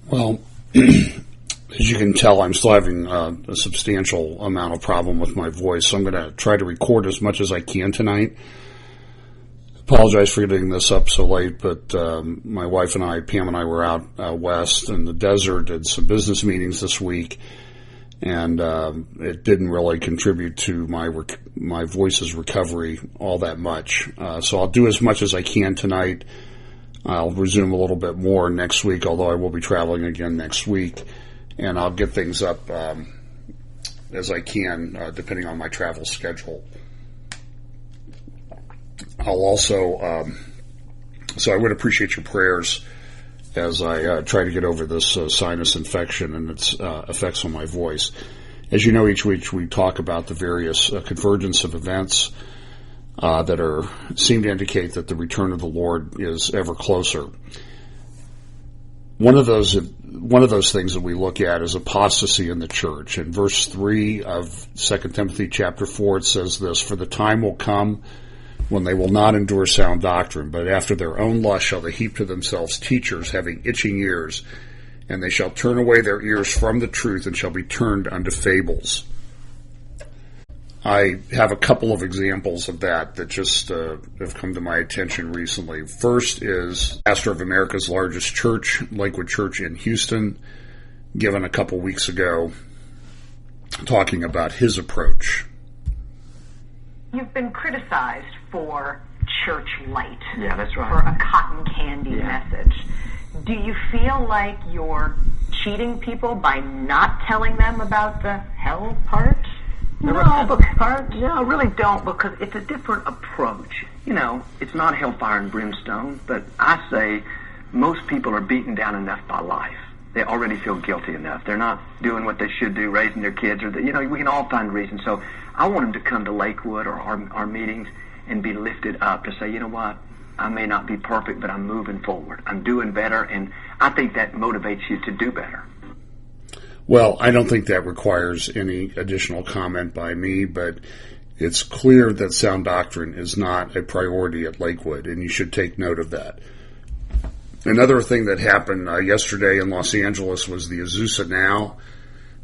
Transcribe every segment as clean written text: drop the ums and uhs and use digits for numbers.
Well, as you can tell, I'm still having a substantial amount of problem with my voice, so I'm going to try to record as much as I can tonight. Apologize for getting this up so late, but my wife and I, Pam and I, were out west in the desert, did some business meetings this week, and it didn't really contribute to my voice's recovery all that much. So I'll do as much as I can tonight. I'll resume a little bit more next week, although I will be traveling again next week, and I'll get things up as I can, depending on my travel schedule. I'll also, so I would appreciate your prayers as I try to get over this sinus infection and its effects on my voice. As you know, each week we talk about the various convergence of events that seem to indicate that the return of the Lord is ever closer. One of those things that we look at is apostasy in the church. In verse 3 of 2 Timothy chapter 4, it says this: "For the time will come when they will not endure sound doctrine, but after their own lust shall they heap to themselves teachers having itching ears, and they shall turn away their ears from the truth and shall be turned unto fables." I have a couple of examples of that just have come to my attention recently. First is pastor of America's largest church, Lakewood Church in Houston, given a couple weeks ago, talking about his approach. You've been criticized for church light. Yeah, that's right. For a cotton candy message. Do you feel like you're cheating people by not telling them about the hell part? No, I really don't, because it's a different approach. You know, it's not hellfire and brimstone, but I say most people are beaten down enough by life. They already feel guilty enough. They're not doing what they should do, raising their kids, or we can all find reasons. So I want them to come to Lakewood or our meetings and be lifted up to say, you know what, I may not be perfect, but I'm moving forward. I'm doing better, and I think that motivates you to do better. Well, I don't think that requires any additional comment by me, but it's clear that sound doctrine is not a priority at Lakewood, and you should take note of that. Another thing that happened yesterday in Los Angeles was the Azusa Now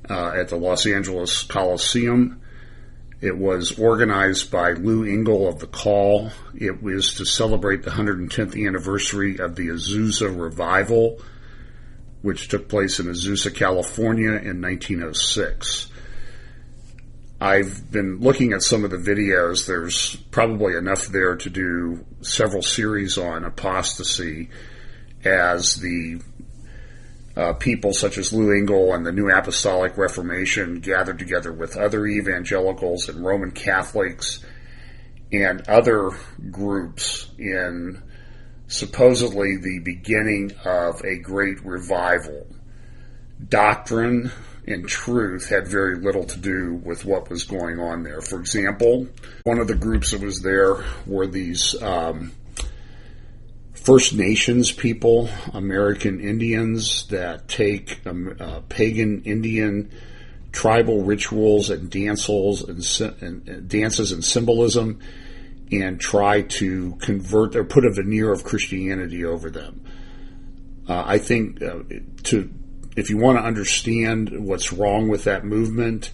at the Los Angeles Coliseum. It was organized by Lou Engle of The Call. It was to celebrate the 110th anniversary of the Azusa Revival, which took place in Azusa, California in 1906. I've been looking at some of the videos. There's probably enough there to do several series on apostasy, as the people such as Lou Engle and the New Apostolic Reformation gathered together with other evangelicals and Roman Catholics and other groups in supposedly the beginning of a great revival. Doctrine and truth had very little to do with what was going on there. For example, one of the groups that was there were these First Nations people, American Indians, that take pagan Indian tribal rituals and dances and symbolism and try to convert or put a veneer of Christianity over them. I think if you want to understand what's wrong with that movement,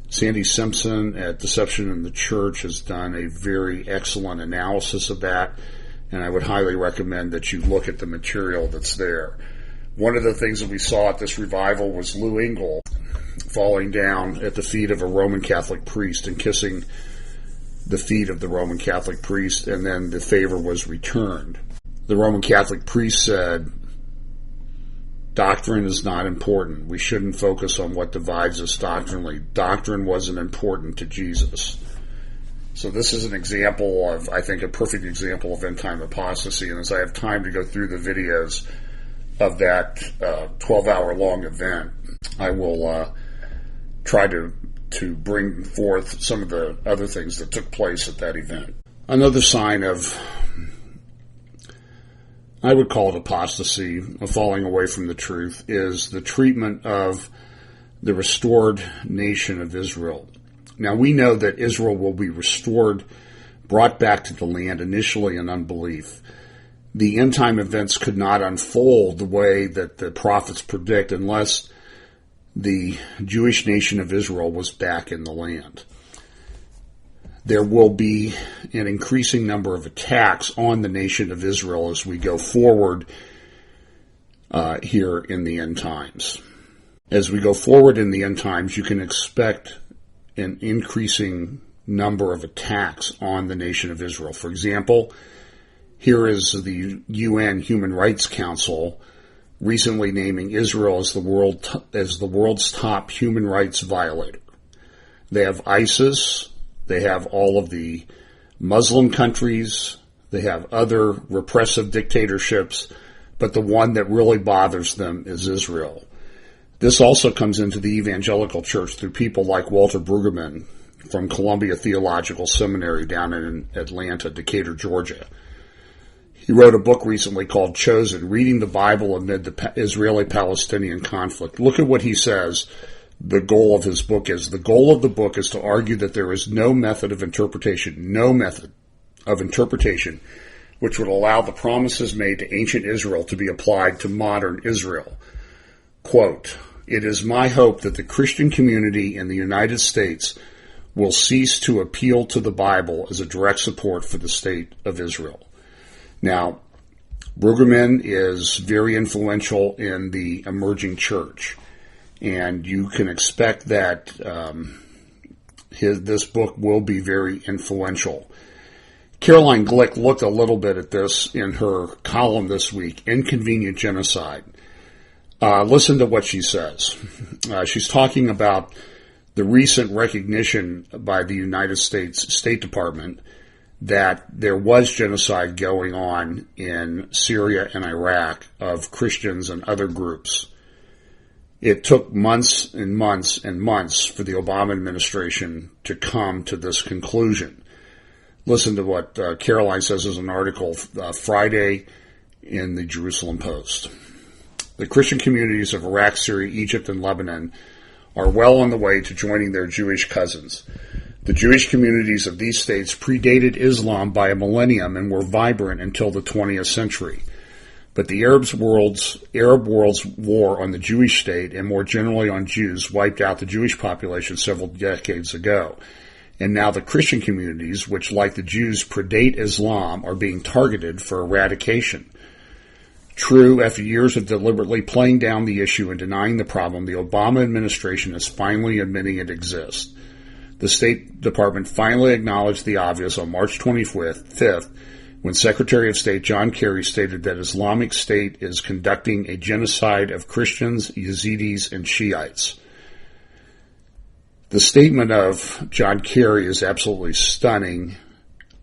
Sandy Simpson at Deception in the Church has done a very excellent analysis of that, and I would highly recommend that you look at the material that's there. One of the things that we saw at this revival was Lou Engle falling down at the feet of a Roman Catholic priest and kissing the feet of the Roman Catholic priest, and then the favor was returned. The Roman Catholic priest said, "Doctrine is not important. We shouldn't focus on what divides us doctrinally. Doctrine wasn't important to Jesus." So this is an example of, I think, a perfect example of end-time apostasy, and as I have time to go through the videos of that 12-hour-long event, I will try to bring forth some of the other things that took place at that event. Another sign of, I would call it apostasy, a falling away from the truth, is the treatment of the restored nation of Israel. Now, we know that Israel will be restored, brought back to the land initially in unbelief. the end time events could not unfold the way that the prophets predict unless the Jewish nation of Israel was back in the land. There will be an increasing number of attacks on the nation of Israel as we go forward here in the end times. As we go forward in the end times, you can expect an increasing number of attacks on the nation of Israel. For example, here is the UN Human Rights Council recently naming Israel as the world's top human rights violator. They have ISIS, they have all of the Muslim countries, they have other repressive dictatorships, but the one that really bothers them is Israel. This also comes into the evangelical church through people like Walter Brueggemann from Columbia Theological Seminary down in Atlanta, Decatur, Georgia. He wrote a book recently called Chosen, Reading the Bible Amid the Israeli-Palestinian Conflict. Look at what he says the goal of his book is. The goal of the book is to argue that there is no method of interpretation, which would allow the promises made to ancient Israel to be applied to modern Israel. Quote, "It is my hope that the Christian community in the United States will cease to appeal to the Bible as a direct support for the state of Israel." Now, Brueggemann is very influential in the emerging church, and you can expect that this book will be very influential. Caroline Glick looked a little bit at this in her column this week, Inconvenient Genocide. Listen to what she says. She's talking about the recent recognition by the United States State Department that there was genocide going on in Syria and Iraq of Christians and other groups. It took months and months and months for the Obama administration to come to this conclusion. Listen to what Caroline says as an article Friday in the Jerusalem Post. The Christian communities of Iraq, Syria, Egypt, and Lebanon are well on the way to joining their Jewish cousins. The Jewish communities of these states predated Islam by a millennium and were vibrant until the 20th century. But the Arab world's war on the Jewish state and more generally on Jews wiped out the Jewish population several decades ago. And now the Christian communities, which like the Jews predate Islam, are being targeted for eradication. True, after years of deliberately playing down the issue and denying the problem, the Obama administration is finally admitting it exists. The State Department finally acknowledged the obvious on March 25th, when Secretary of State John Kerry stated that Islamic State is conducting a genocide of Christians, Yazidis, and Shiites. The statement of John Kerry is absolutely stunning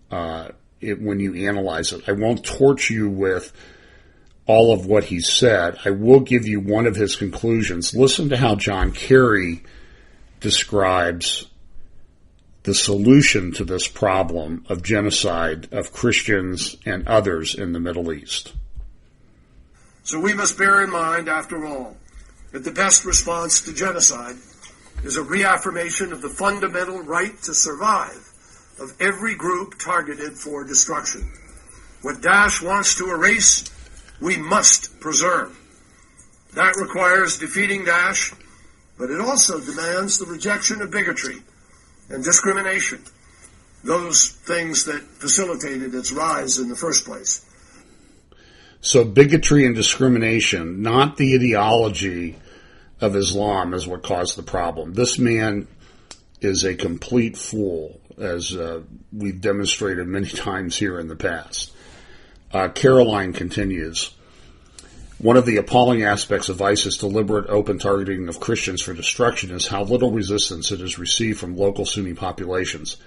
when you analyze it. I won't torch you with all of what he said. I will give you one of his conclusions. Listen to how John Kerry describes the solution to this problem of genocide of Christians and others in the Middle East. So we must bear in mind, after all, that the best response to genocide is a reaffirmation of the fundamental right to survive of every group targeted for destruction. What Daesh wants to erase, we must preserve. That requires defeating Daesh, but it also demands the rejection of bigotry and discrimination, those things that facilitated its rise in the first place. So bigotry and discrimination, not the ideology of Islam, is what caused the problem. This man is a complete fool, as we've demonstrated many times here in the past. Caroline continues, one of the appalling aspects of ISIS' deliberate open targeting of Christians for destruction is how little resistance it has received from local Sunni populations.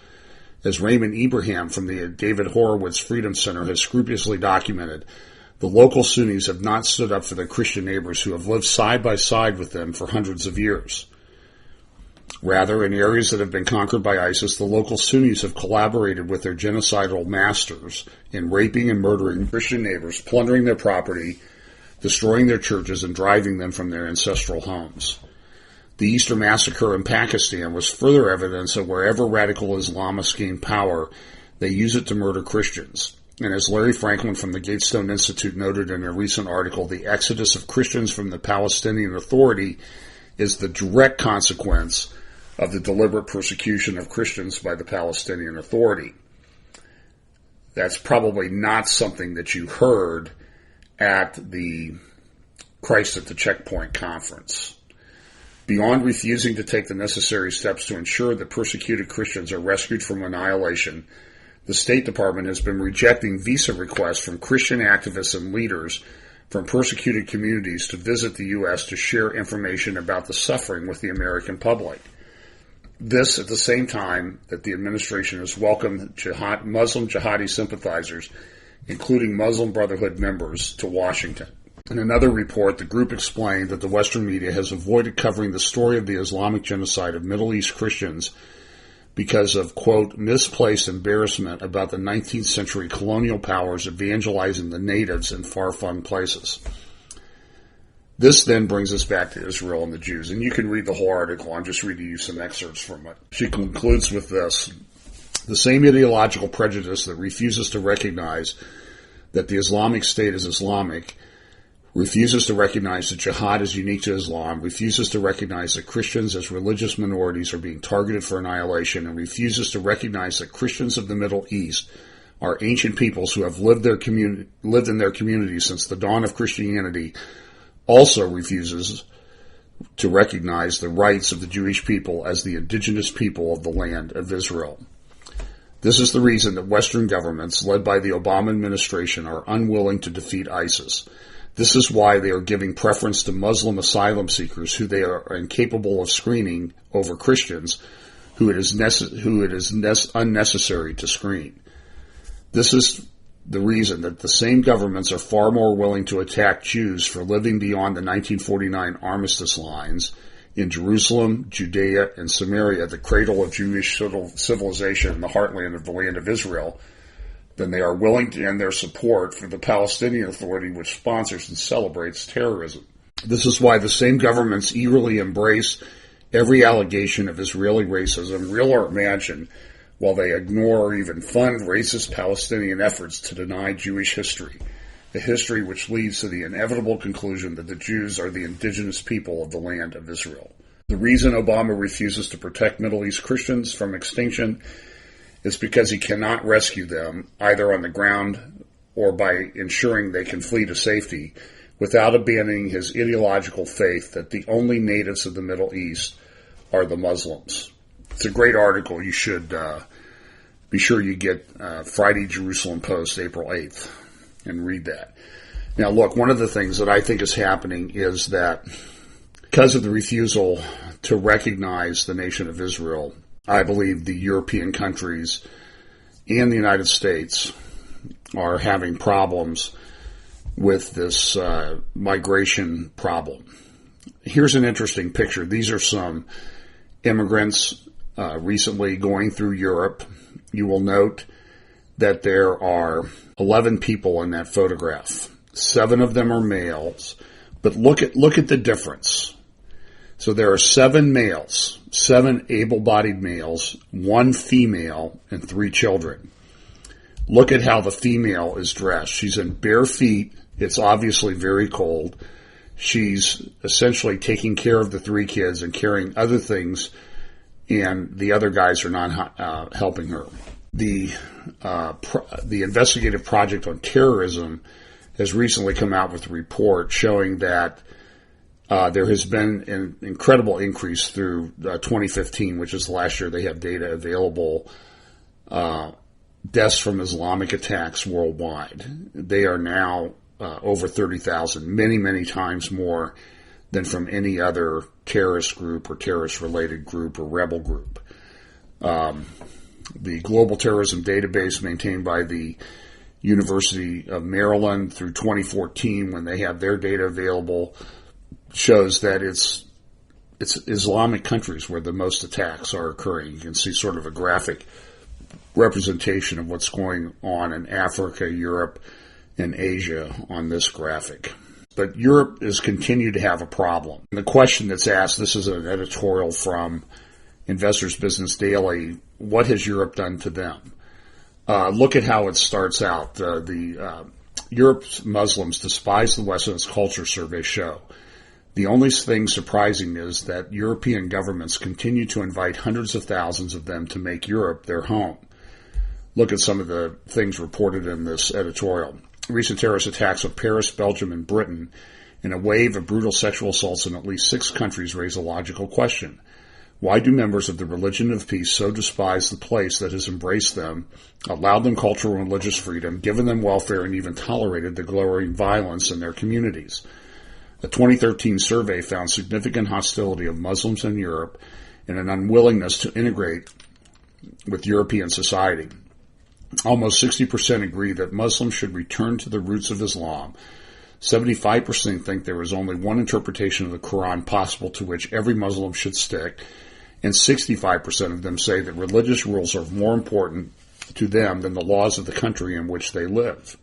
As Raymond Ibrahim from the David Horowitz Freedom Center has scrupulously documented, the local Sunnis have not stood up for their Christian neighbors who have lived side by side with them for hundreds of years. Rather, in areas that have been conquered by ISIS, the local Sunnis have collaborated with their genocidal masters in raping and murdering Christian neighbors, plundering their property, destroying their churches, and driving them from their ancestral homes. The Easter Massacre in Pakistan was further evidence that wherever radical Islamists gain power, they use it to murder Christians. And as Larry Franklin from the Gatestone Institute noted in a recent article, the exodus of Christians from the Palestinian Authority is the direct consequence of the deliberate persecution of Christians by the Palestinian Authority. That's probably not something that you heard at the Christ at the Checkpoint conference. Beyond refusing to take the necessary steps to ensure that persecuted Christians are rescued from annihilation, the State Department has been rejecting visa requests from Christian activists and leaders from persecuted communities to visit the U.S. to share information about the suffering with the American public. This at the same time that the administration has welcomed Muslim jihadi sympathizers, including Muslim Brotherhood members, to Washington. In another report, the group explained that the Western media has avoided covering the story of the Islamic genocide of Middle East Christians because of, quote, misplaced embarrassment about the 19th century colonial powers evangelizing the natives in far-flung places. This then brings us back to Israel and the Jews. And you can read the whole article. I'm just reading you some excerpts from it. She concludes with this. The same ideological prejudice that refuses to recognize that the Islamic State is Islamic, refuses to recognize that jihad is unique to Islam, refuses to recognize that Christians as religious minorities are being targeted for annihilation, and refuses to recognize that Christians of the Middle East are ancient peoples who have lived in their communities since the dawn of Christianity, also refuses to recognize the rights of the Jewish people as the indigenous people of the land of Israel. This is the reason that Western governments, led by the Obama administration, are unwilling to defeat ISIS. This is why they are giving preference to Muslim asylum seekers who they are incapable of screening over Christians who it is unnecessary to screen. This is the reason that the same governments are far more willing to attack Jews for living beyond the 1949 armistice lines in Jerusalem, Judea, and Samaria, the cradle of Jewish civilization in the heartland of the land of Israel, than they are willing to end their support for the Palestinian Authority, which sponsors and celebrates terrorism. This is why the same governments eagerly embrace every allegation of Israeli racism, real or imagined, while they ignore or even fund racist Palestinian efforts to deny Jewish history, a history which leads to the inevitable conclusion that the Jews are the indigenous people of the land of Israel. The reason Obama refuses to protect Middle East Christians from extinction is because he cannot rescue them, either on the ground or by ensuring they can flee to safety, without abandoning his ideological faith that the only natives of the Middle East are the Muslims. It's a great article. You should be sure you get Friday Jerusalem Post, April 8th, and read that. Now, look, one of the things that I think is happening is that because of the refusal to recognize the nation of Israel, I believe the European countries and the United States are having problems with this migration problem. Here's an interesting picture. These are some immigrants recently going through Europe. You will note that there are 11 people in that photograph. 7 of them are males, but look at the difference. So there are 7 males, 7 able-bodied males, 1 female, and 3 children. Look at how the female is dressed. She's in bare feet. It's obviously very cold. She's essentially taking care of the 3 kids and carrying other things, and the other guys are not helping her. The Investigative Project on Terrorism has recently come out with a report showing that there has been an incredible increase through 2015, which is the last year they have data available, deaths from Islamic attacks worldwide. They are now over 30,000, many, many times more than from any other terrorist group or terrorist-related group or rebel group. The Global Terrorism Database maintained by the University of Maryland through 2014, when they have their data available, shows that it's Islamic countries where the most attacks are occurring. You can see sort of a graphic representation of what's going on in Africa, Europe, and Asia on this graphic. But Europe has continued to have a problem. And the question that's asked, this is an editorial from Investors Business Daily, what has Europe done to them? Look at how it starts out. Europe's Muslims despise the West and its culture, surveys show. The only thing surprising is that European governments continue to invite hundreds of thousands of them to make Europe their home. Look at some of the things reported in this editorial. Recent terrorist attacks of Paris, Belgium, and Britain, and a wave of brutal sexual assaults in at least 6 countries raise a logical question. Why do members of the religion of peace so despise the place that has embraced them, allowed them cultural and religious freedom, given them welfare, and even tolerated the glowing violence in their communities? A 2013 survey found significant hostility of Muslims in Europe and an unwillingness to integrate with European society. Almost 60% agree that Muslims should return to the roots of Islam. 75% think there is only one interpretation of the Quran possible to which every Muslim should stick, and 65% of them say that religious rules are more important to them than the laws of the country in which they live.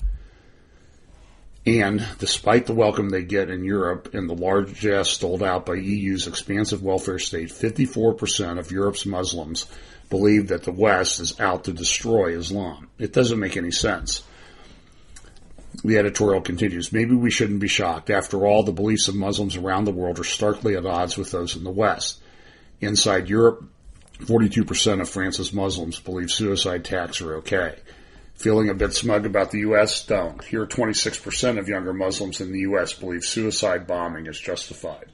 And despite the welcome they get in Europe and the largesse doled out by EU's expansive welfare state, 54% of Europe's Muslims believe that the West is out to destroy Islam. It doesn't make any sense. The editorial continues, maybe we shouldn't be shocked. After all, the beliefs of Muslims around the world are starkly at odds with those in the West. Inside Europe, 42% of France's Muslims believe suicide attacks are okay. Feeling a bit smug about the U.S.? Don't. Here, 26% of younger Muslims in the U.S. believe suicide bombing is justified.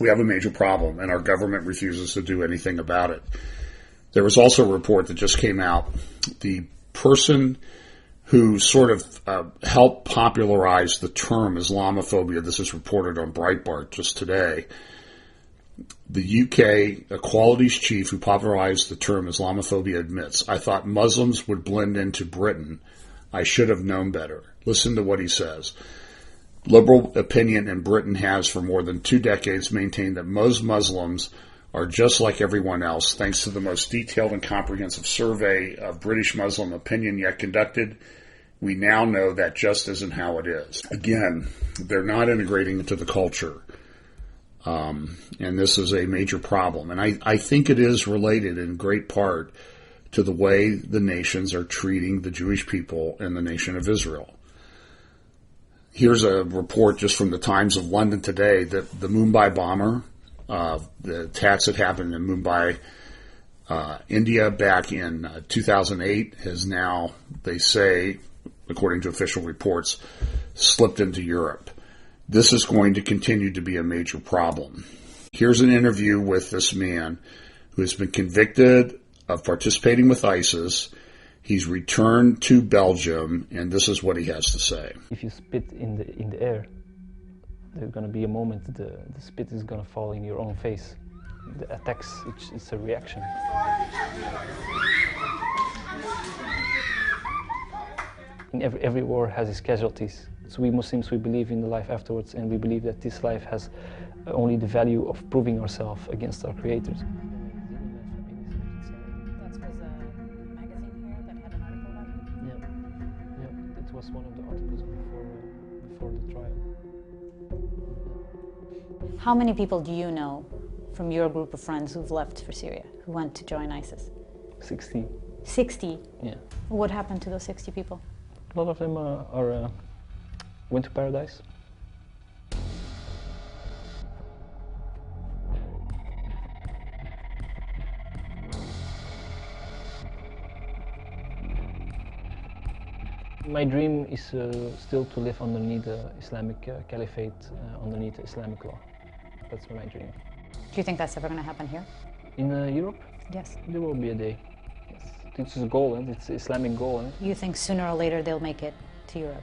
We have a major problem, and our government refuses to do anything about it. There was also a report that just came out. The person who sort of helped popularize the term Islamophobia, this is reported on Breitbart just today, the UK equalities chief who popularized the term Islamophobia admits, I thought Muslims would blend into Britain. I should have known better. Listen to what he says. Liberal opinion in Britain has for more than 2 decades maintained that most Muslims are just like everyone else. Thanks to the most detailed and comprehensive survey of British Muslim opinion yet conducted, we now know that just isn't how it is. Again, they're not integrating into the culture. And this is a major problem. And I think it is related in great part to the way the nations are treating the Jewish people and the nation of Israel. Here's a report just from the Times of London today that the Mumbai bomber, the attacks that happened in Mumbai, India back in 2008 has now, they say, according to official reports, slipped into Europe. This is going to continue to be a major problem. Here's an interview with this man who has been convicted of participating with ISIS. He's returned to Belgium, and this is what he has to say. If you spit in the air, there's going to be a moment the spit is going to fall in your own face. The attacks, it's a reaction. In every war has its casualties. So we Muslims, we believe in the life afterwards, and we believe that this life has only the value of proving ourselves against our creators. That was a magazine here that had an article about it? Yeah, it was one of the articles before the trial. How many people do you know from your group of friends who've left for Syria, who went to join ISIS? 60. 60? Yeah. What happened to those 60 people? A lot of them went to paradise. My dream is still to live underneath the Islamic caliphate, underneath the Islamic law. That's my dream. Do you think that's ever going to happen here? In Europe? Yes. There will be a day. Yes. It's a goal, and it's an Islamic goal. And You think sooner or later they'll make it to Europe?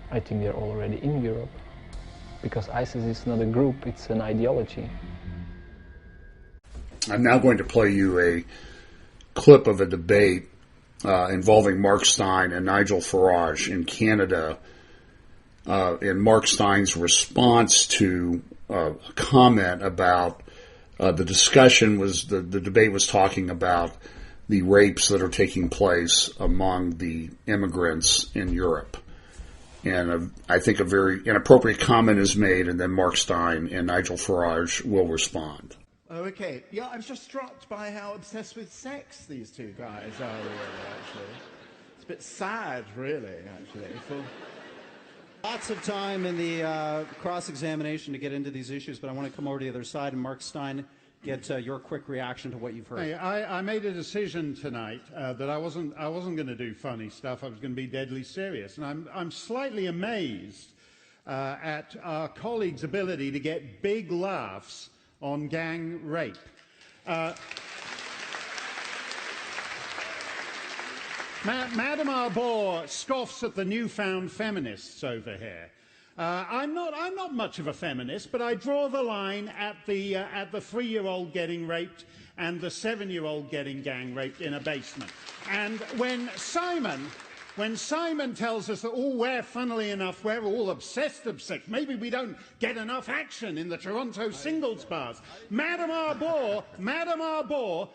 I think they're already in Europe, because ISIS is not a group, it's an ideology. I'm now going to play you a clip of a debate involving Mark Steyn and Nigel Farage in Canada, and Mark Steyn's response to a comment about the discussion was, the debate was talking about the rapes that are taking place among the immigrants in Europe. And I think a very inappropriate comment is made, and then Mark Steyn and Nigel Farage will respond. Oh, okay. Yeah, I was just struck by how obsessed with sex these two guys are, really, actually. It's a bit sad, really, actually. Lots of time in the cross-examination to get into these issues, but I want to come over to the other side, and Mark Stein, get your quick reaction to what you've heard. Hey, I made a decision tonight that I wasn't going to do funny stuff. I was going to be deadly serious, and I'm slightly amazed at our colleagues' ability to get big laughs on gang rape. Madame Arbor scoffs at the newfound feminists over here. I'm not much of a feminist, but I draw the line at the 3-year-old getting raped and the 7-year-old getting gang raped in a basement. And when Simon tells us that, funnily enough, we're all obsessed, maybe we don't get enough action in the Toronto singles bars. Madame Arbor,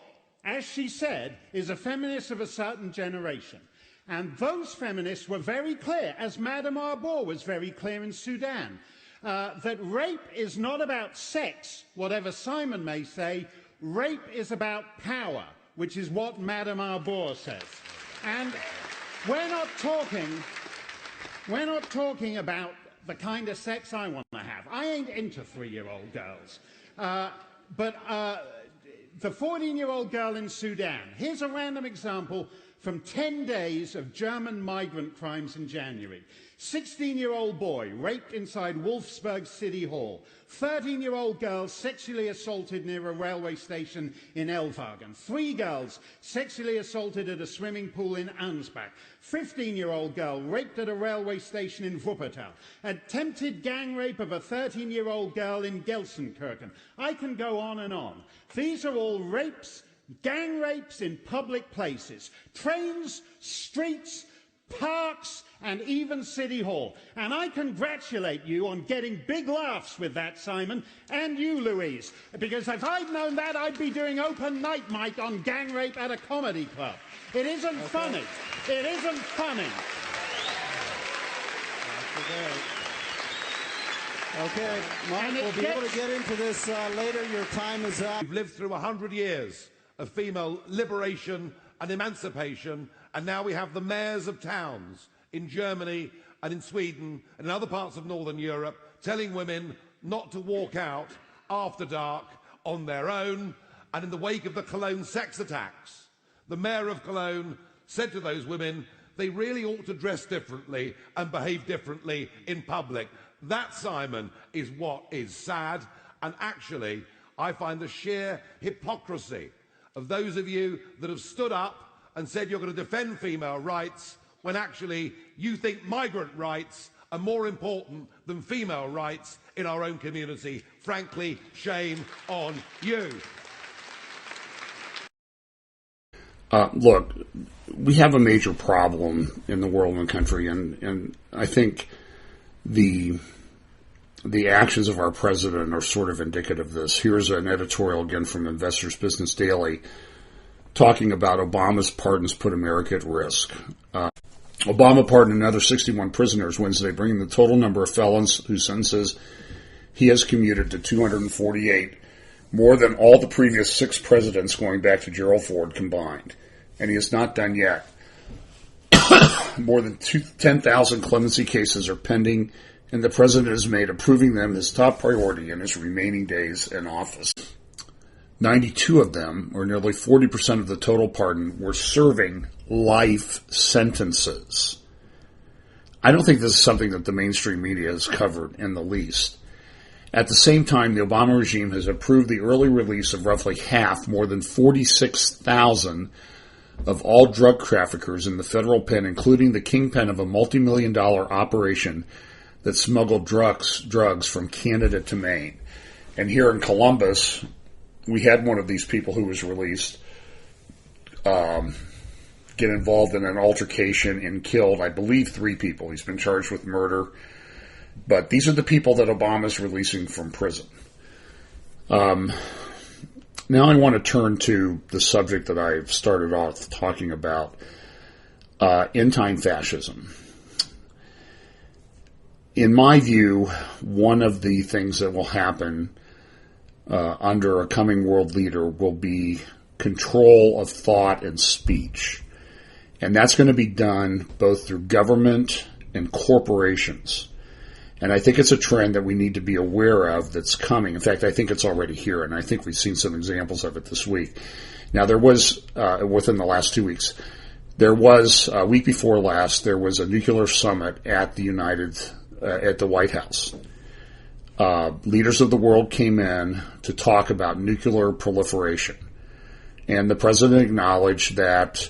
as she said, is a feminist of a certain generation. And those feminists were very clear, as Madame Arbor was very clear in Sudan, that rape is not about sex, whatever Simon may say. Rape is about power, which is what Madame Arbor says. And we're not talking about the kind of sex I want to have. I ain't into 3-year-old girls. But the 14-year-old girl in Sudan, here's a random example from 10 days of German migrant crimes in January. 16-year-old boy raped inside Wolfsburg City Hall. 13-year-old girl sexually assaulted near a railway station in Ellwagen. 3 girls sexually assaulted at a swimming pool in Ansbach. 15-year-old girl raped at a railway station in Wuppertal. Attempted gang rape of a 13-year-old girl in Gelsenkirchen. I can go on and on. These are all rapes, gang rapes in public places. Trains, streets, parks, and even City Hall. And I congratulate you on getting big laughs with that, Simon, and you, Louise, because if I'd known that, I'd be doing open night mic on gang rape at a comedy club. It isn't funny. It isn't funny. Okay, Mark, we'll be able to get into this later. Your time is up. We've lived through 100 years of female liberation and emancipation, and now we have the mayors of towns in Germany and in Sweden and in other parts of Northern Europe telling women not to walk out after dark on their own. And in the wake of the Cologne sex attacks, the mayor of Cologne said to those women they really ought to dress differently and behave differently in public. That, Simon, is what is sad, and actually I find the sheer hypocrisy of those of you that have stood up and said you're going to defend female rights when actually you think migrant rights are more important than female rights in our own community. Frankly, shame on you. Look, we have a major problem in the world and country, and I think the actions of our president are sort of indicative of this. Here's an editorial again from Investors Business Daily talking about Obama's pardons put America at risk. Obama pardoned another 61 prisoners Wednesday, bringing the total number of felons whose sentences he has commuted to 248, more than all the previous 6 presidents going back to Gerald Ford combined. And he is not done yet. More than 10,000 clemency cases are pending, and the president has made approving them his top priority in his remaining days in office. 92 of them, or nearly 40% of the total pardon, were serving life sentences. I don't think this is something that the mainstream media has covered in the least. At the same time, the Obama regime has approved the early release of roughly half, more than 46,000 of all drug traffickers in the federal pen, including the kingpin of a multi-million-dollar operation that smuggled drugs from Canada to Maine. And here in Columbus, we had one of these people who was released get involved in an altercation and killed, I believe, 3 people. He's been charged with murder. But these are the people that Obama's releasing from prison. Now I want to turn to the subject that I've started off talking about, end-time fascism. In my view, one of the things that will happen under a coming world leader will be control of thought and speech. And that's going to be done both through government and corporations. And I think it's a trend that we need to be aware of that's coming. In fact, I think it's already here, and I think we've seen some examples of it this week. Now, there was, within the last 2 weeks, there was, a week before last, there was a nuclear summit at the White House. Leaders of the world came in to talk about nuclear proliferation. And the president acknowledged that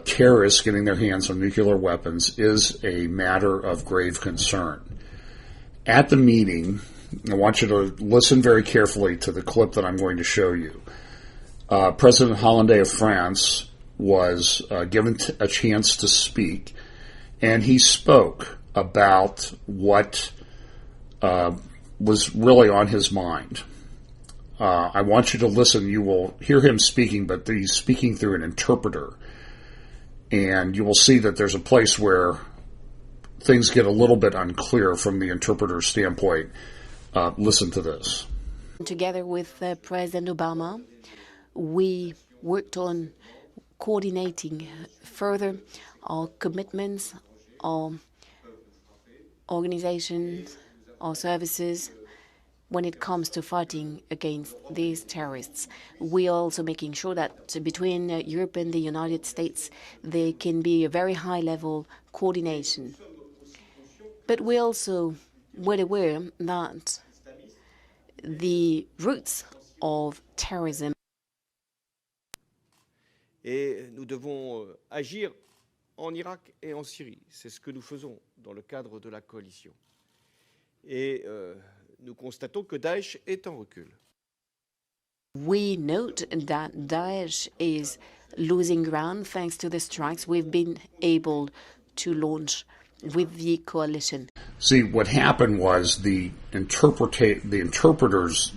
terrorists getting their hands on nuclear weapons is a matter of grave concern. At the meeting, I want you to listen very carefully to the clip that I'm going to show you. President Hollande of France was given a chance to speak, and he spoke about what was really on his mind. I want you to listen. You will hear him speaking, but he's speaking through an interpreter. And you will see that there's a place where things get a little bit unclear from the interpreter's standpoint. Listen to this. Together with President Obama, we worked on coordinating further our commitments, our organizations, our services, when it comes to fighting against these terrorists. We are also making sure that between Europe and the United States, there can be a very high-level coordination. But we're also well aware that the roots of terrorism. Et nous devons agir en Irak et en Syrie. C'est ce que nous faisons dans le cadre de la coalition. Et nous constatons que Daesh est en recul. We note that Daesh is losing ground thanks to the strikes we've been able to launch with the coalition. See, what happened was the interpreter's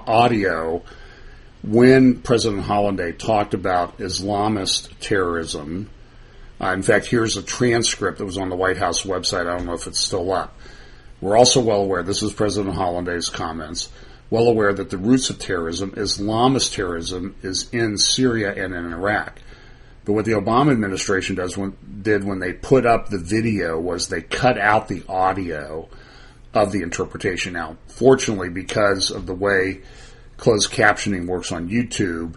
audio, when President Hollande talked about Islamist terrorism, in fact, here's a transcript that was on the White House website. I don't know if it's still up. We're also well aware, this is President Hollande's comments, well aware that the roots of terrorism, Islamist terrorism, is in Syria and in Iraq. But what the Obama administration did when they put up the video was they cut out the audio of the interpretation. Now, fortunately, because of the way closed captioning works on YouTube,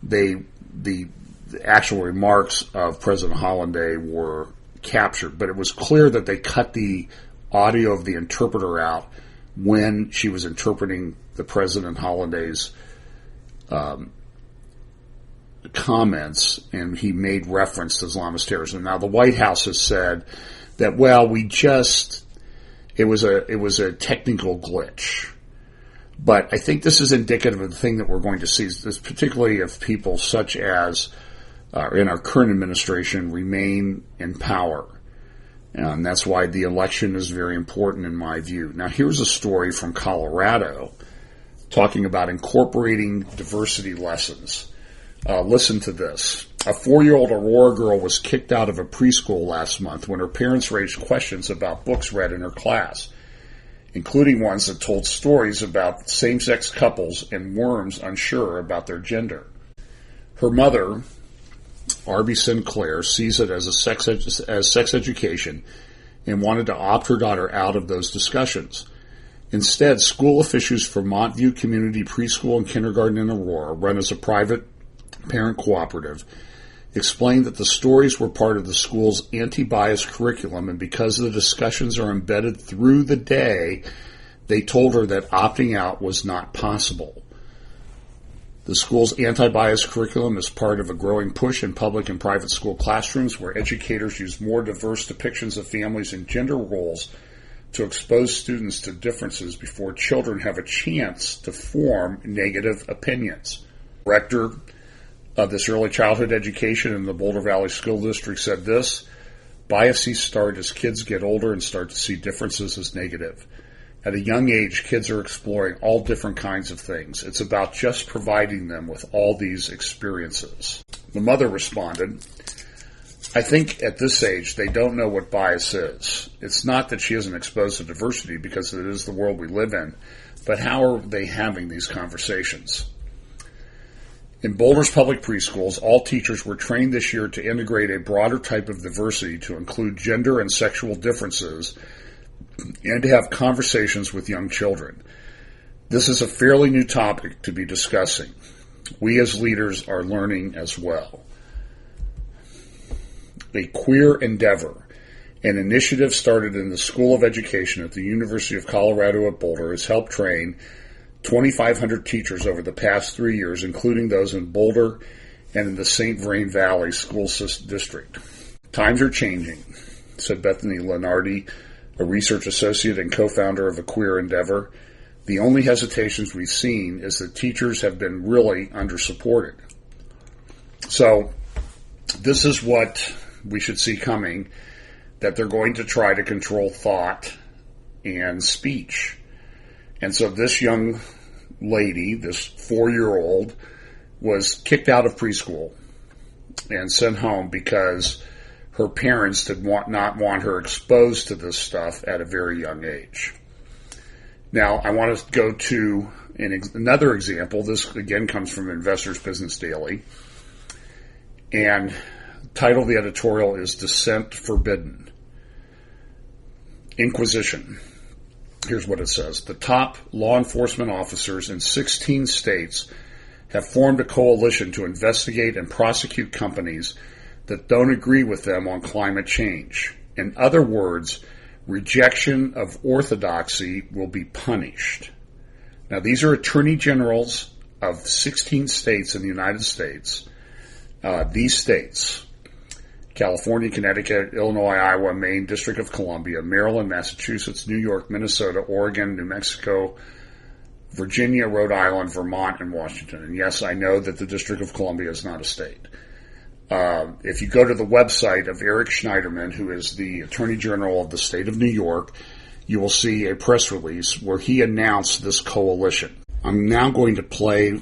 the actual remarks of President Hollande were captured. But it was clear that they cut the audio of the interpreter out when she was interpreting the President Hollande's comments, and he made reference to Islamist terrorism. Now, the White House has said that, well, it was a technical glitch. But I think this is indicative of the thing that we're going to see, particularly if people such as in our current administration remain in power. And that's why the election is very important in my view. Now, here's a story from Colorado talking about incorporating diversity lessons. Listen to this. A 4-year-old Aurora girl was kicked out of a preschool last month when her parents raised questions about books read in her class, including ones that told stories about same-sex couples and worms unsure about their gender. Her mother, Arby Sinclair, sees it as sex education and wanted to opt her daughter out of those discussions. Instead, school officials from Montview Community Preschool and Kindergarten in Aurora, run as a private parent cooperative, explained that the stories were part of the school's anti-bias curriculum, and because the discussions are embedded through the day, they told her that opting out was not possible. The school's anti-bias curriculum is part of a growing push in public and private school classrooms where educators use more diverse depictions of families and gender roles to expose students to differences before children have a chance to form negative opinions. Director of this early childhood education in the Boulder Valley School District said this: biases start as kids get older and start to see differences as negative. At a young age, kids are exploring all different kinds of things. It's about just providing them with all these experiences. The mother responded, I think at this age, they don't know what bias is. It's not that she isn't exposed to diversity, because it is the world we live in, but how are they having these conversations? In Boulder's public preschools, all teachers were trained this year to integrate a broader type of diversity to include gender and sexual differences and to have conversations with young children. This is a fairly new topic to be discussing. We as leaders are learning as well. A queer endeavor, an initiative started in the School of Education at the University of Colorado at Boulder, has helped train 2,500 teachers over the past 3 years, including those in Boulder and in the St. Vrain Valley School District. Times are changing, said Bethany Lenardi, a research associate and co-founder of A Queer Endeavor. The only hesitations we've seen is that teachers have been really under-supported. So this is what we should see coming, that they're going to try to control thought and speech. And so this young lady, this 4-year-old, was kicked out of preschool and sent home because her parents did not want her exposed to this stuff at a very young age. Now, I want to go to another example. This, again, comes from Investors Business Daily. And the title of the editorial is Dissent Forbidden. Inquisition. Here's what it says. The top law enforcement officers in 16 states have formed a coalition to investigate and prosecute companies that don't agree with them on climate change. In other words, rejection of orthodoxy will be punished. Now, these are attorney generals of 16 states in the United States. These states: California, Connecticut, Illinois, Iowa, Maine, District of Columbia, Maryland, Massachusetts, New York, Minnesota, Oregon, New Mexico, Virginia, Rhode Island, Vermont, and Washington. And yes, I know that the District of Columbia is not a state. If you go to the website of Eric Schneiderman, who is the Attorney General of the state of New York, you will see a press release where he announced this coalition. I'm now going to play a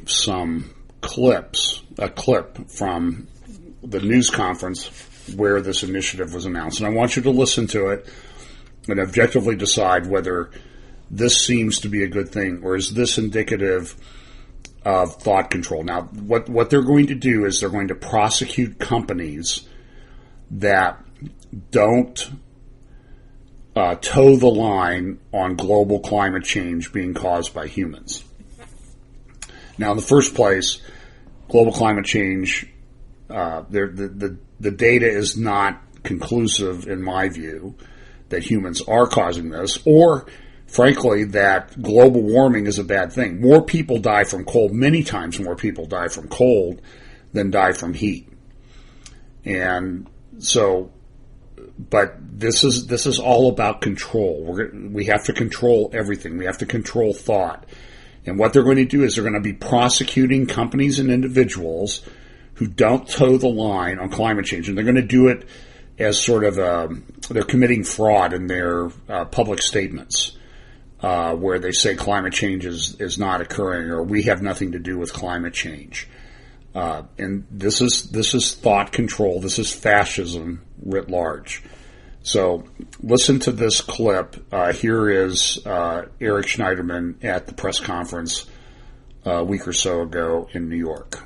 clip from the news conference where this initiative was announced. And I want you to listen to it and objectively decide whether this seems to be a good thing, or is this indicative of thought control. Now, what they're going to do is they're going to prosecute companies that don't toe the line on global climate change being caused by humans. Now, in the first place, global climate change, the data is not conclusive, in my view, that humans are causing this, or, frankly, that global warming is a bad thing. More people die from cold, many times more people die from cold than die from heat. And so, but this is all about control. We have to control everything. We have to control thought. And what they're going to do is they're going to be prosecuting companies and individuals who don't toe the line on climate change. And they're going to do it as sort of they're committing fraud in their public statements, where they say climate change is not occurring, or we have nothing to do with climate change. And this is thought control. This is fascism writ large. So listen to this clip. Here is Eric Schneiderman at the press conference a week or so ago in New York.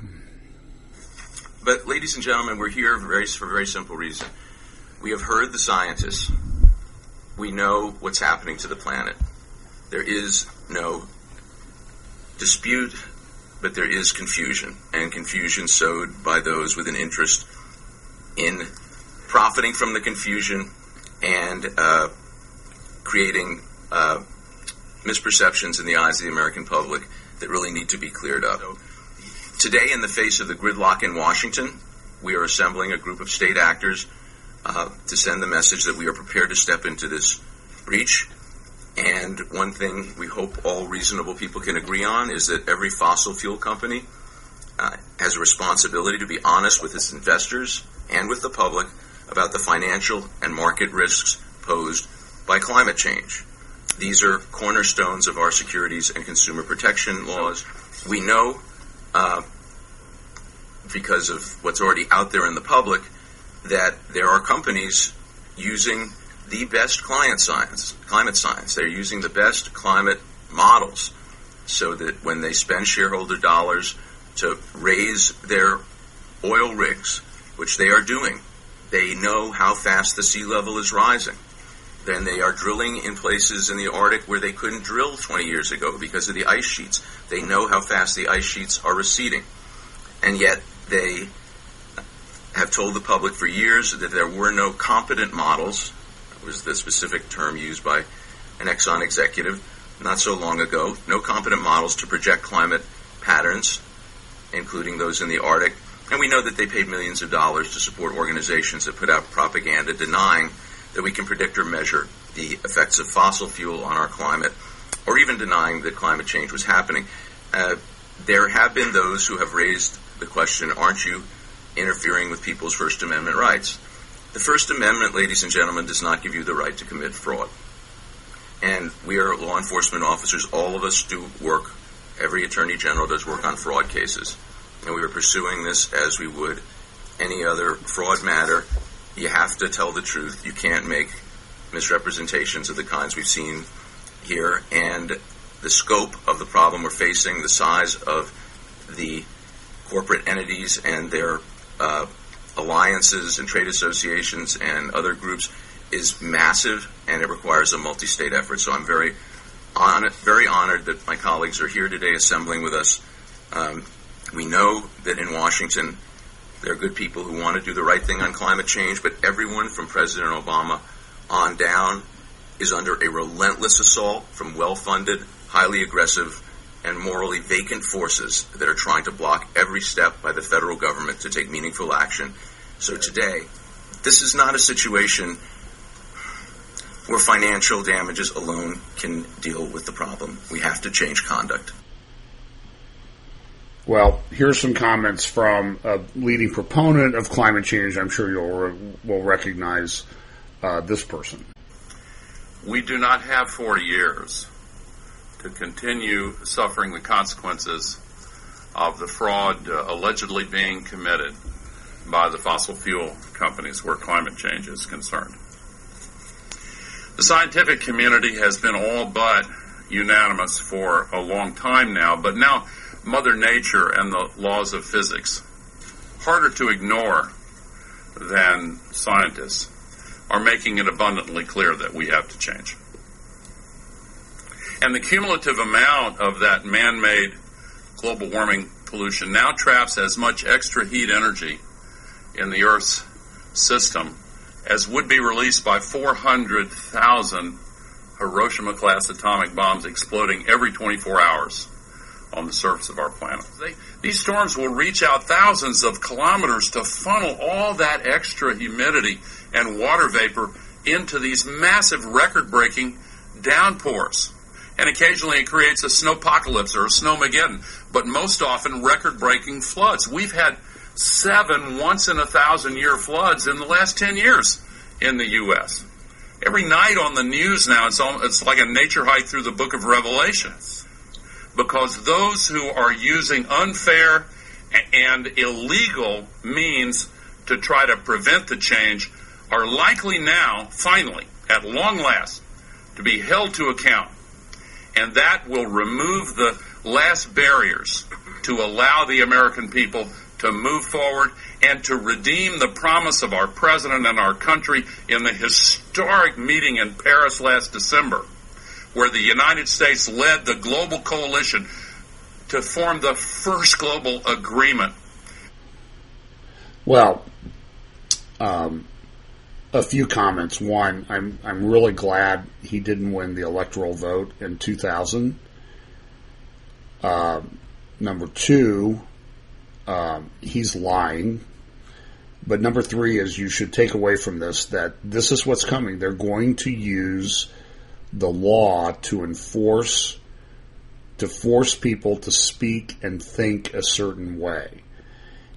But, ladies and gentlemen, we're here for a very simple reason. We have heard the scientists. We know what's happening to the planet. There is no dispute, but there is confusion, and confusion sowed by those with an interest in profiting from the confusion and creating misperceptions in the eyes of the American public that really need to be cleared up. Today, in the face of the gridlock in Washington, we are assembling a group of state actors to send the message that we are prepared to step into this breach. And one thing we hope all reasonable people can agree on is that every fossil fuel company has a responsibility to be honest with its investors and with the public about the financial and market risks posed by climate change. These are cornerstones of our securities and consumer protection laws. We know, because of what's already out there in the public, that there are companies using the best climate science. They're using the best climate models so that when they spend shareholder dollars to raise their oil rigs, which they are doing, they know how fast the sea level is rising. Then they are drilling in places in the Arctic where they couldn't drill 20 years ago because of the ice sheets. They know how fast the ice sheets are receding. And yet they have told the public for years that there were no competent models. That was the specific term used by an Exxon executive not so long ago. No competent models to project climate patterns, including those in the Arctic. And we know that they paid millions of dollars to support organizations that put out propaganda denying that we can predict or measure the effects of fossil fuel on our climate, or even denying that climate change was happening. There have been those who have raised the question, aren't you interfering with people's First Amendment rights? The First Amendment, ladies and gentlemen, does not give you the right to commit fraud. And we are law enforcement officers. All of us do work. Every attorney general does work on fraud cases. And we are pursuing this as we would any other fraud matter. You have to tell the truth. You can't make misrepresentations of the kinds we've seen here. And the scope of the problem we're facing, the size of the corporate entities and their alliances and trade associations and other groups is massive, and it requires a multi-state effort. So I'm very honored that my colleagues are here today assembling with us. We know that in Washington there are good people who want to do the right thing on climate change, but everyone from President Obama on down is under a relentless assault from well-funded, highly aggressive, and morally vacant forces that are trying to block every step by the federal government to take meaningful action. So today, this is not a situation where financial damages alone can deal with the problem. We have to change conduct. Well, here's some comments from a leading proponent of climate change. I'm sure you will recognize this person. We do not have 40 years to continue suffering the consequences of the fraud allegedly being committed by the fossil fuel companies where climate change is concerned. The scientific community has been all but unanimous for a long time now, but now Mother Nature and the laws of physics, harder to ignore than scientists, are making it abundantly clear that we have to change. And the cumulative amount of that man-made global warming pollution now traps as much extra heat energy in the Earth's system as would be released by 400,000 Hiroshima-class atomic bombs exploding every 24 hours on the surface of our planet. These storms will reach out thousands of kilometers to funnel all that extra humidity and water vapor into these massive record-breaking downpours. And occasionally it creates a snowpocalypse or a snowmageddon, but most often record-breaking floods. We've had 7 once-in-a-thousand-year floods in the last 10 years in the U.S. Every night on the news now, it's like a nature hike through the book of Revelation, because those who are using unfair and illegal means to try to prevent the change are likely now, finally, at long last, to be held to account. And that will remove the last barriers to allow the American people to move forward and to redeem the promise of our president and our country in the historic meeting in Paris last December, where the United States led the global coalition to form the first global agreement. Well, a few comments. One, I'm really glad he didn't win the electoral vote in 2000. Number two, he's lying. But number three is you should take away from this that this is what's coming. They're going to use the law to force people to speak and think a certain way.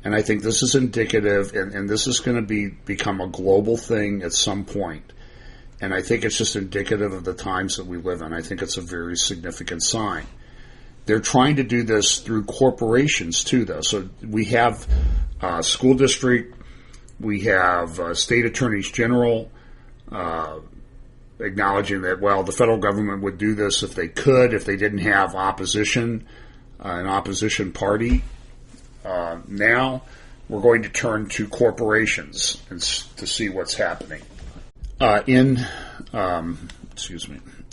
And I think this is indicative, and this is going to become a global thing at some point. And I think it's just indicative of the times that we live in. I think it's a very significant sign. They're trying to do this through corporations too, though. So we have school district We have state attorneys general acknowledging that, well, the federal government would do this if they could, if they didn't have opposition, an opposition party. Now we're going to turn to corporations to see what's happening. In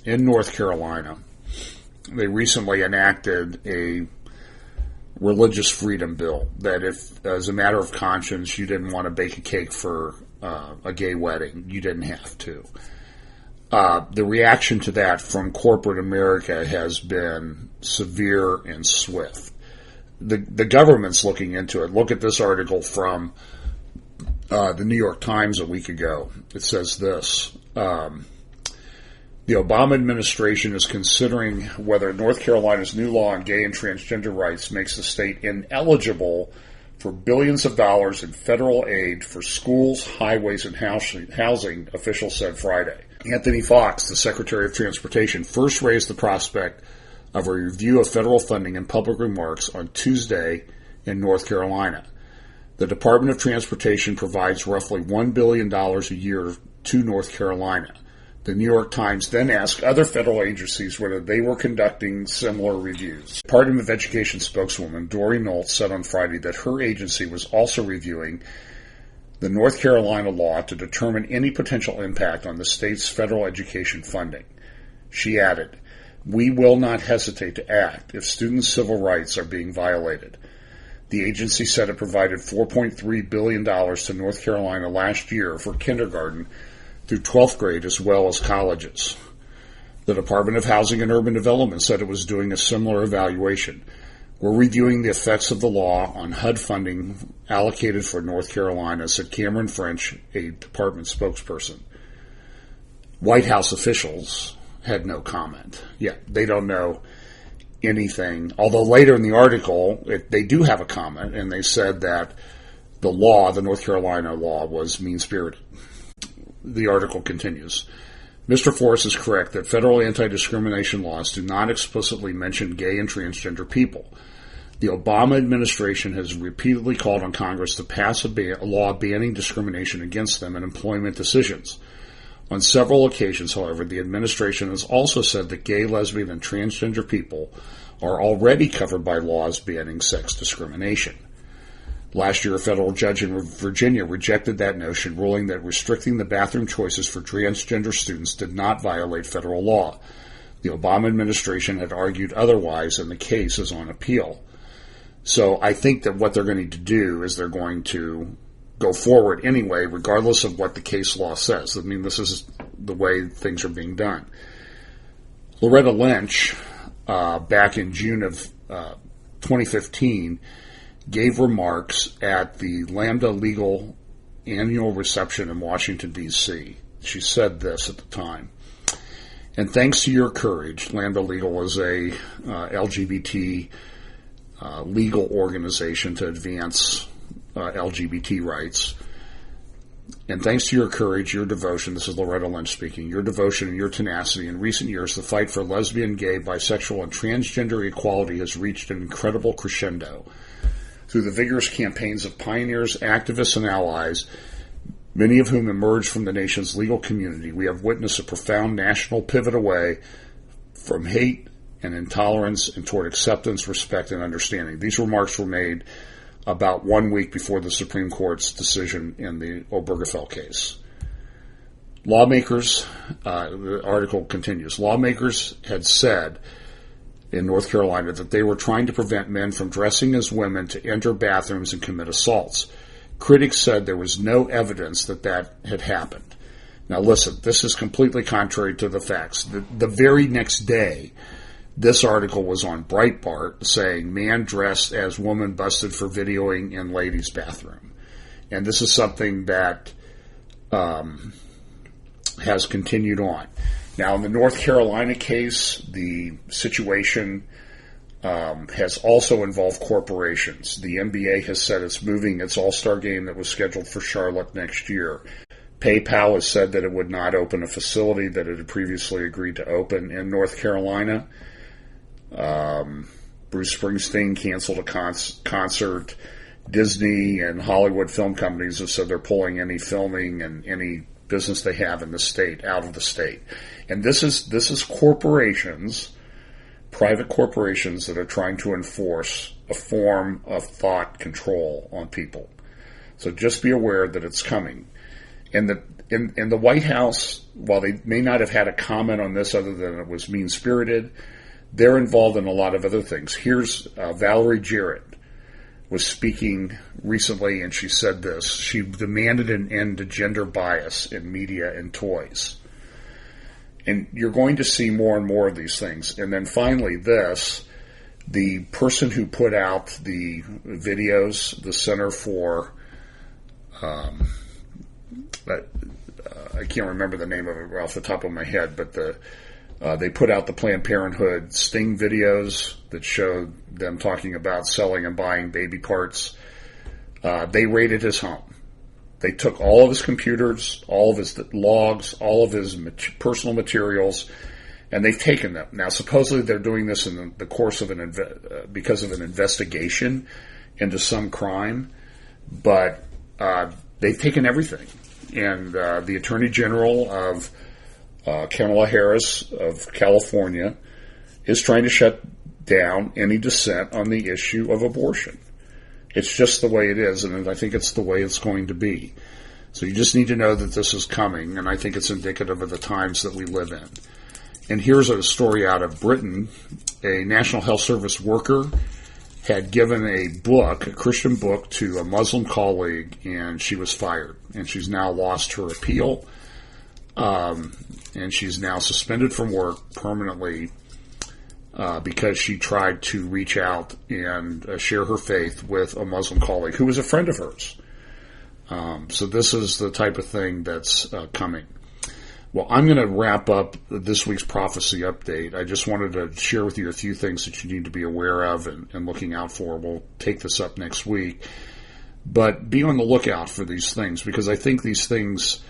North Carolina, they recently enacted a religious freedom bill that if, as a matter of conscience, you didn't want to bake a cake for a gay wedding, you didn't have to. The reaction to that from corporate America has been severe and swift. The government's looking into it. Look at this article from the New York Times a week ago. It says this. The Obama administration is considering whether North Carolina's new law on gay and transgender rights makes the state ineligible for billions of dollars in federal aid for schools, highways, and housing, officials said Friday. Anthony Fox, the Secretary of Transportation, first raised the prospect of a review of federal funding in public remarks on Tuesday in North Carolina. The Department of Transportation provides roughly $1 billion a year to North Carolina. The New York Times then asked other federal agencies whether they were conducting similar reviews. Department of Education spokeswoman Dory Nolt said on Friday that her agency was also reviewing the North Carolina law to determine any potential impact on the state's federal education funding. She added, "We will not hesitate to act if students' civil rights are being violated." The agency said it provided $4.3 billion to North Carolina last year for kindergarten through 12th grade as well as colleges. The Department of Housing and Urban Development said it was doing a similar evaluation. We're reviewing the effects of the law on HUD funding allocated for North Carolina, said Cameron French, a department spokesperson. White House officials had no comment. Yeah, they don't know anything. Although later in the article, they do have a comment, and they said that the law, the North Carolina law, was mean-spirited. The article continues. Mr. Forrest is correct that federal anti-discrimination laws do not explicitly mention gay and transgender people. The Obama administration has repeatedly called on Congress to pass a law banning discrimination against them in employment decisions. On several occasions, however, the administration has also said that gay, lesbian, and transgender people are already covered by laws banning sex discrimination. Last year, a federal judge in Virginia rejected that notion, ruling that restricting the bathroom choices for transgender students did not violate federal law. The Obama administration had argued otherwise, and the case is on appeal. So I think that what they're going to do is they're going to go forward anyway, regardless of what the case law says. I mean, this is the way things are being done. Loretta Lynch, back in June of 2015, gave remarks at the Lambda Legal annual reception in Washington, D.C. She said this at the time. And thanks to your courage, Lambda Legal is a LGBT legal organization to advance LGBT rights. And thanks to your courage, your devotion, this is Loretta Lynch speaking, your devotion and your tenacity in recent years, the fight for lesbian, gay, bisexual, and transgender equality has reached an incredible crescendo. Through the vigorous campaigns of pioneers, activists, and allies, many of whom emerged from the nation's legal community, we have witnessed a profound national pivot away from hate and intolerance and toward acceptance, respect, and understanding. These remarks were made about 1 week before the Supreme Court's decision in the Obergefell case. Lawmakers, the article continues, lawmakers had said in North Carolina that they were trying to prevent men from dressing as women to enter bathrooms and commit assaults. Critics said there was no evidence that that had happened. Now listen, this is completely contrary to the facts. The very next day, this article was on Breitbart saying, man dressed as woman busted for videoing in ladies' bathroom. And this is something that has continued on. Now, in the North Carolina case, the situation has also involved corporations. The NBA has said it's moving its All-Star game that was scheduled for Charlotte next year. PayPal has said that it would not open a facility that it had previously agreed to open in North Carolina. Bruce Springsteen canceled a concert Disney and Hollywood film companies have said they're pulling any filming and any business they have in the state out of the state. And this is corporations, private corporations that are trying to enforce a form of thought control on people. So just be aware that it's coming. And in the White House, while they may not have had a comment on this other than it was mean-spirited, they're involved in a lot of other things. Here's Valerie Jarrett was speaking recently, and she said this. She demanded an end to gender bias in media and toys. And you're going to see more and more of these things. And then finally this, the person who put out the videos, the Center for, I can't remember the name of it off the top of my head, but they put out the Planned Parenthood sting videos that showed them talking about selling and buying baby parts. They raided his home. They took all of his computers, all of his logs, all of his personal materials, and they've taken them. Now, supposedly they're doing this in the course of because of an investigation into some crime, but they've taken everything. And the Attorney General of Kamala Harris of California is trying to shut down any dissent on the issue of abortion. It's just the way it is, and I think it's the way it's going to be. So you just need to know that this is coming, and I think it's indicative of the times that we live in. And here's a story out of Britain. A National Health Service worker had given a book, a Christian book, to a Muslim colleague, and she was fired. And she's now lost her appeal, and she's now suspended from work permanently because she tried to reach out and share her faith with a Muslim colleague who was a friend of hers. So this is the type of thing that's coming. Well, I'm going to wrap up this week's prophecy update. I just wanted to share with you a few things that you need to be aware of and looking out for. We'll take this up next week. But be on the lookout for these things, because I think these things,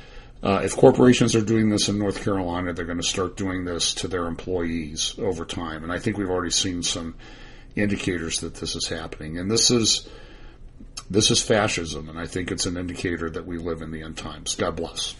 if corporations are doing this in North Carolina, they're going to start doing this to their employees over time. And I think we've already seen some indicators that this is happening. And this is fascism, and I think it's an indicator that we live in the end times. God bless.